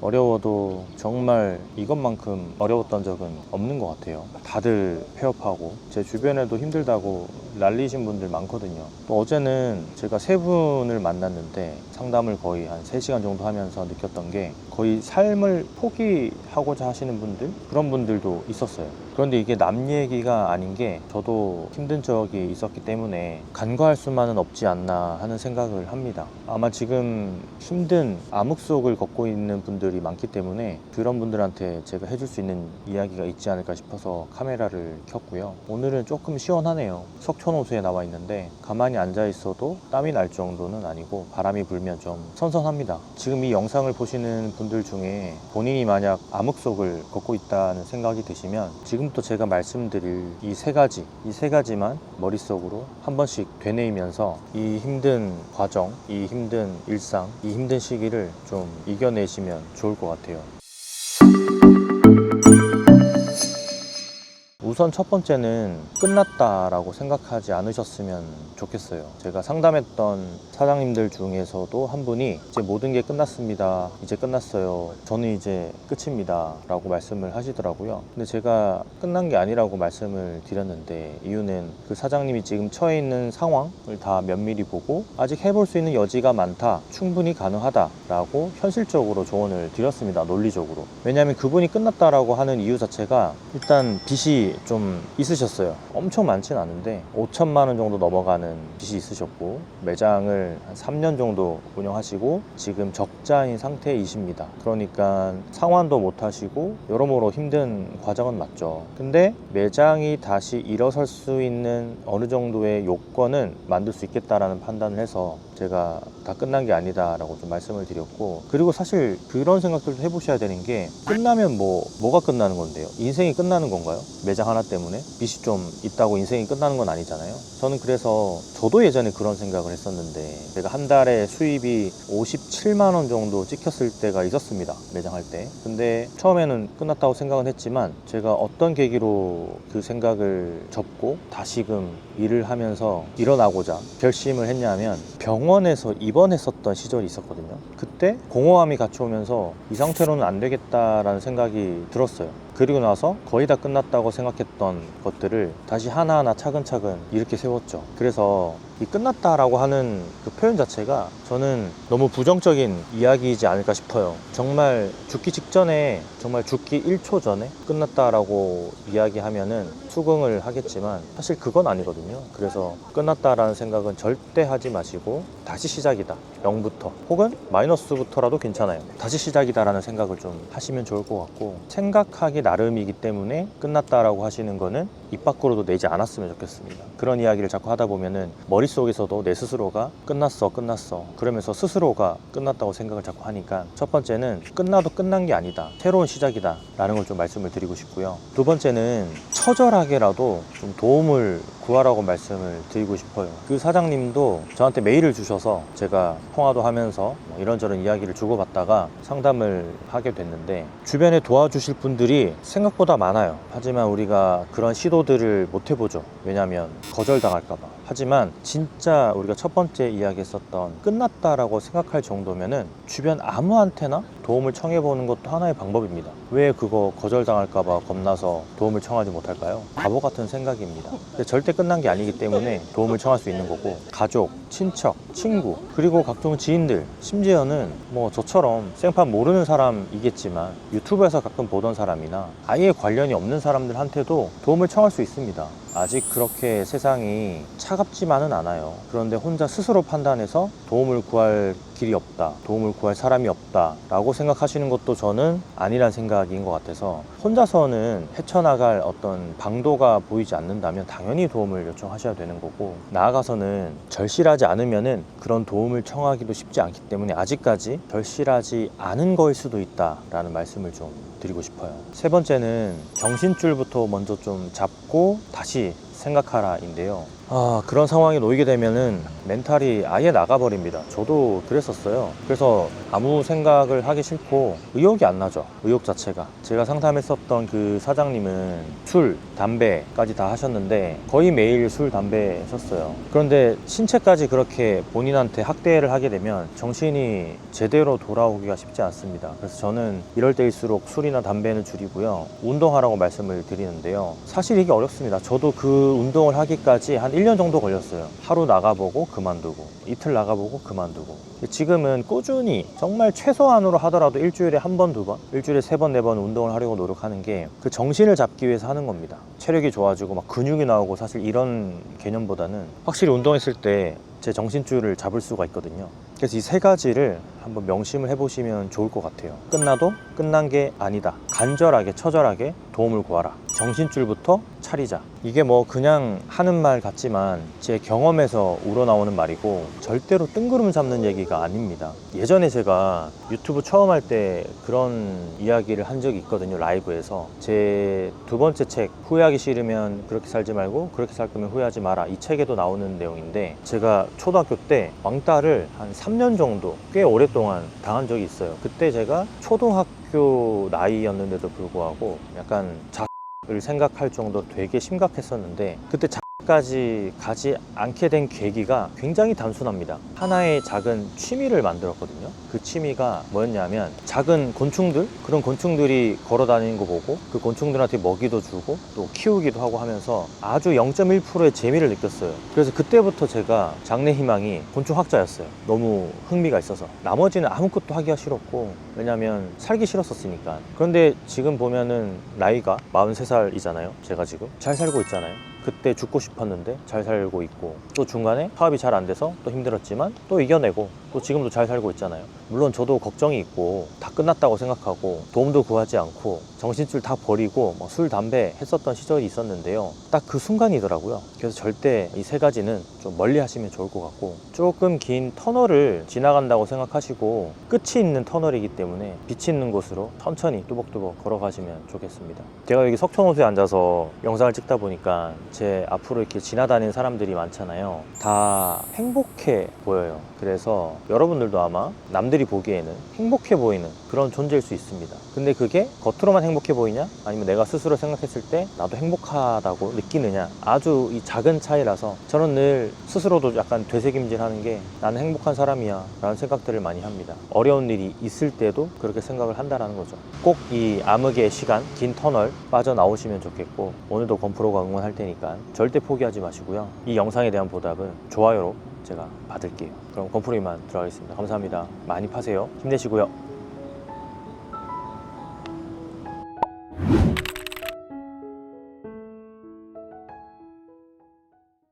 어려워도 정말 이것만큼 어려웠던 적은 없는 것 같아요. 다들 폐업하고 제 주변에도 힘들다고 난리신 분들 많거든요. 또 어제는 제가 세 분을 만났는데 상담을 거의 한 3시간 정도 하면서 느꼈던 게 거의 삶을 포기하고자 하시는 분들, 그런 분들도 있었어요. 그런데 이게 남 얘기가 아닌 게 저도 힘든 적이 있었기 때문에 간과할 수만은 없지 않나 하는 생각을 합니다. 아마 지금 힘든 암흑 속을 걷고 있는 분들이 많기 때문에 그런 분들한테 제가 해줄 수 있는 이야기가 있지 않을까 싶어서 카메라를 켰고요. 오늘은 조금 시원하네요. 석촌호수에 나와 있는데 가만히 앉아 있어도 땀이 날 정도는 아니고 바람이 불면 좀 선선합니다. 지금 이 영상을 보시는 분들 중에 본인이 만약 암흑 속을 걷고 있다는 생각이 드시면 지금부터 제가 말씀드릴 이 세 가지만 머릿속으로 한 번씩 되뇌이면서 이 힘든 과정, 이 힘든 일상, 이 힘든 시기를 좀 이겨내시면 좋을 것 같아요. 우선 첫 번째는 끝났다라고 생각하지 않으셨으면 좋겠어요. 제가 상담했던 사장님들 중에서도 한 분이 이제 모든 게 끝났습니다. 이제 끝났어요. 저는 이제 끝입니다. 라고 말씀을 하시더라고요. 근데 제가 끝난 게 아니라고 말씀을 드렸는데 이유는 그 사장님이 지금 처해 있는 상황을 다 면밀히 보고 아직 해볼 수 있는 여지가 많다. 충분히 가능하다라고 현실적으로 조언을 드렸습니다. 논리적으로. 왜냐하면 그분이 끝났다라고 하는 이유 자체가 일단 빚이 좀 있으셨어요. 엄청 많진 않은데 5천만 원 정도 넘어가는 빚이 있으셨고 매장을 한 3년 정도 운영하시고 지금 적자인 상태이십니다. 그러니까 상환도 못 하시고 여러모로 힘든 과정은 맞죠. 근데 매장이 다시 일어설 수 있는 어느 정도의 요건은 만들 수 있겠다라는 판단을 해서 제가 다 끝난 게 아니다 라고 좀 말씀을 드렸고, 그리고 사실 그런 생각들도 해보셔야 되는 게 끝나면 뭐가 끝나는 건데요? 인생이 끝나는 건가요? 매장 하나 때문에 빚이 좀 있다고 인생이 끝나는 건 아니잖아요. 저는 그래서 저도 예전에 그런 생각을 했었는데 제가 한 달에 수입이 57만 원 정도 찍혔을 때가 있었습니다. 매장 할 때. 근데 처음에는 끝났다고 생각은 했지만 제가 어떤 계기로 그 생각을 접고 다시금 일을 하면서 일어나고자 결심을 했냐면 병원에서 입원했었던 시절이 있었거든요. 그때 공허함이 같이 오면서 이 상태로는 안 되겠다라는 생각이 들었어요. 그리고 나서 거의 다 끝났다고 생각했던 것들을 다시 하나하나 차근차근 이렇게 세웠죠. 그래서 이 끝났다라고 하는 그 표현 자체가 저는 너무 부정적인 이야기이지 않을까 싶어요. 정말 죽기 직전에, 정말 죽기 1초 전에 끝났다라고 이야기하면은 수긍을 하겠지만 사실 그건 아니거든요. 그래서 끝났다라는 생각은 절대 하지 마시고 다시 시작이다, 0부터 혹은 마이너스부터라도 괜찮아요. 다시 시작이다라는 생각을 좀 하시면 좋을 것 같고, 생각하기 나름이기 때문에 끝났다라고 하시는 거는 입 밖으로도 내지 않았으면 좋겠습니다. 그런 이야기를 자꾸 하다 보면은 머릿속에서도 내 스스로가 끝났어 그러면서 스스로가 끝났다고 생각을 자꾸 하니까, 첫 번째는 끝나도 끝난 게 아니다, 새로운 시작이다 라는 걸 좀 말씀을 드리고 싶고요. 두 번째는 처절하게라도 좀 도움을 구하라고 말씀을 드리고 싶어요. 그 사장님도 저한테 메일을 주셔서 제가 통화도 하면서 이런저런 이야기를 주고받다가 상담을 하게 됐는데, 주변에 도와주실 분들이 생각보다 많아요. 하지만 우리가 그런 시도들을 못 해보죠. 왜냐하면 거절당할까봐. 하지만 진짜 우리가 첫 번째 이야기했었던 끝났다라고 생각할 정도면은 주변 아무한테나 도움을 청해보는 것도 하나의 방법입니다. 왜 그거 거절당할까봐 겁나서 도움을 청하지 못할까요? 바보 같은 생각입니다. 근데 절대 끝난 게 아니기 때문에 도움을 청할 수 있는 거고, 가족, 친척, 친구, 그리고 각종 지인들, 심지어는 뭐 저처럼 생판 모르는 사람이겠지만 유튜브에서 가끔 보던 사람이나 아예 관련이 없는 사람들한테도 도움을 청할 수 있습니다. 아직 그렇게 세상이 차갑지만은 않아요. 그런데 혼자 스스로 판단해서 도움을 구할 길이 없다, 도움을 구할 사람이 없다 라고 생각하시는 것도 저는 아니란 생각인 것 같아서, 혼자서는 헤쳐나갈 어떤 방도가 보이지 않는다면 당연히 도움을 요청하셔야 되는 거고, 나아가서는 절실하지 않으면은 그런 도움을 청하기도 쉽지 않기 때문에 아직까지 절실하지 않은 거일 수도 있다 라는 말씀을 좀 드리고 싶어요. 세 번째는 정신줄부터 먼저 좀 잡고 다시 생각하라 인데요. 그런 상황에 놓이게 되면은 멘탈이 아예 나가버립니다. 저도 그랬었어요. 그래서 아무 생각을 하기 싫고 의욕이 안 나죠. 의욕 자체가. 제가 상담했었던 그 사장님은 술, 담배까지 다 하셨는데 거의 매일 술, 담배 하셨어요. 그런데 신체까지 그렇게 본인한테 학대를 하게 되면 정신이 제대로 돌아오기가 쉽지 않습니다. 그래서 저는 이럴 때일수록 술이나 담배는 줄이고요. 운동하라고 말씀을 드리는데요. 사실 이게 어렵습니다. 저도 그 운동을 하기까지 한 1년 정도 걸렸어요. 하루 나가보고 그만두고 이틀 나가보고 그만두고. 지금은 꾸준히 정말 최소한으로 하더라도 일주일에 한 번, 두 번, 일주일에 세 번, 네 번 운동을 하려고 노력하는 게 그 정신을 잡기 위해서 하는 겁니다. 체력이 좋아지고 막 근육이 나오고 사실 이런 개념보다는 확실히 운동했을 때 제 정신줄을 잡을 수가 있거든요. 그래서 이 세 가지를 한번 명심을 해보시면 좋을 것 같아요. 끝나도 끝난 게 아니다. 간절하게 처절하게 도움을 구하라. 정신줄부터 차리자. 이게 뭐 그냥 하는 말 같지만 제 경험에서 우러나오는 말이고 절대로 뜬구름 잡는 얘기가 아닙니다. 예전에 제가 유튜브 처음 할 때 그런 이야기를 한 적이 있거든요. 라이브에서. 제 두 번째 책 후회하기 싫으면 그렇게 살지 말고 그렇게 살 거면 후회하지 마라, 이 책에도 나오는 내용인데, 제가 초등학교 때 왕따를 한 3년 정도 꽤 오랫동안 당한 적이 있어요. 그때 제가 초등학교 나이였는데도 불구하고 약간 을 생각할 정도로 되게 심각했었는데, 그때 까지 가지 않게 된 계기가 굉장히 단순합니다. 하나의 작은 취미를 만들었거든요. 그 취미가 뭐였냐면 작은 곤충들, 그런 곤충들이 걸어 다니는 거 보고 그 곤충들한테 먹이도 주고 또 키우기도 하고 하면서 아주 0.1%의 재미를 느꼈어요. 그래서 그때부터 제가 장래 희망이 곤충학자였어요. 너무 흥미가 있어서. 나머지는 아무것도 하기가 싫었고, 왜냐면 살기 싫었었으니까. 그런데 지금 보면은 나이가 43살이잖아요. 제가 지금 잘 살고 있잖아요. 그때 죽고 싶었는데 잘 살고 있고, 또 중간에 사업이 잘 안 돼서 또 힘들었지만 또 이겨내고 또 지금도 잘 살고 있잖아요. 물론 저도 걱정이 있고 다 끝났다고 생각하고 도움도 구하지 않고 정신줄 다 버리고 술, 담배 했었던 시절이 있었는데요. 딱 그 순간이더라고요. 그래서 절대 이 세 가지는 좀 멀리 하시면 좋을 것 같고, 조금 긴 터널을 지나간다고 생각하시고 끝이 있는 터널이기 때문에 빛이 있는 곳으로 천천히 뚜벅뚜벅 걸어가시면 좋겠습니다. 제가 여기 석촌호수에 앉아서 영상을 찍다 보니까 제 앞으로 이렇게 지나다니는 사람들이 많잖아요. 다 행복해 보여요. 그래서 여러분들도 아마 남들이 보기에는 행복해 보이는 그런 존재일 수 있습니다. 근데 그게 겉으로만 행복해 보이냐, 아니면 내가 스스로 생각했을 때 나도 행복하다고 느끼느냐, 아주 이 작은 차이라서 저는 늘 스스로도 약간 되새김질하는 게 나는 행복한 사람이야 라는 생각들을 많이 합니다. 어려운 일이 있을 때도 그렇게 생각을 한다는 거죠. 꼭 이 암흑의 시간, 긴 터널 빠져나오시면 좋겠고, 오늘도 건프로가 응원할 테니까 절대 포기하지 마시고요. 이 영상에 대한 보답은 좋아요로 제가 받을게요. 그럼 건프로 이만 들어가겠습니다. 감사합니다. 많이 파세요. 힘내시고요.